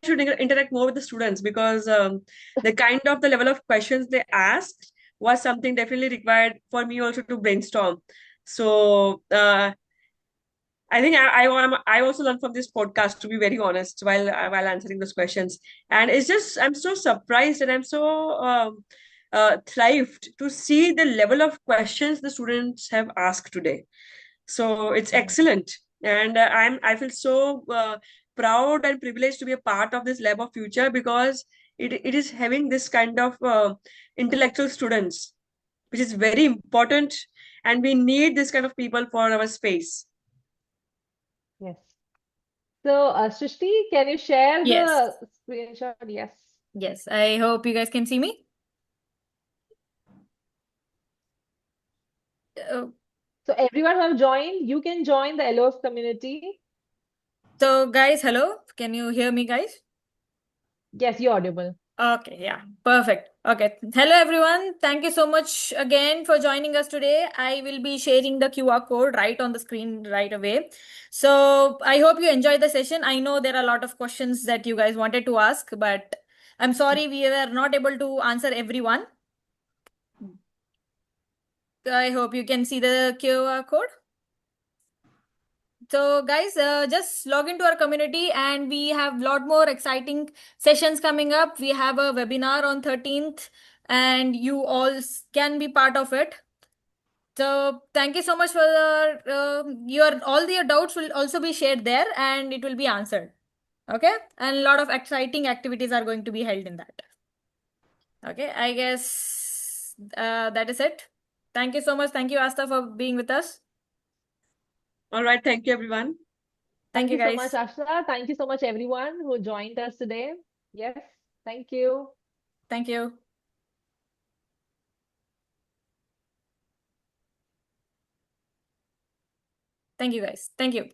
should interact more with the students, because the kind of the level of questions they asked was something definitely required for me also to brainstorm. So I think I also learned from this podcast, to be very honest, while answering those questions. And it's just I'm so surprised and I'm so thrived to see the level of questions the students have asked today. So it's Mm. excellent, and I feel so proud and privileged to be a part of this lab of future, because it is having this kind of intellectual students, which is very important, and we need this kind of people for our space. Yes. So, Srishti, can you share Yes. the screenshot? Yes. Yes. I hope you guys can see me. Uh, So everyone who have joined, you can join the LOF community. so guys, hello. Can you hear me, guys? Yes, you're audible. Okay, yeah, perfect. Okay, hello everyone. Thank you so much again for joining us today. I will be sharing the QR code right on the screen right away. So I hope you enjoyed the session. I know there are a lot of questions that you guys wanted to ask, but I'm sorry we were not able to answer everyone. I hope you can see the QR code. So guys, just log into our community and we have a lot more exciting sessions coming up. We have a webinar on 13th and you all can be part of it. So thank you so much for all your doubts will also be shared there and it will be answered. Okay. And a lot of exciting activities are going to be held in that. Okay. I guess that is it. Thank you so much. Thank you, Aastha, for being with us. All right, thank you, everyone. Thank you you so much, guys. Ashta. Thank you so much, everyone who joined us today. Yes, thank you. Thank you. Thank you, guys. Thank you.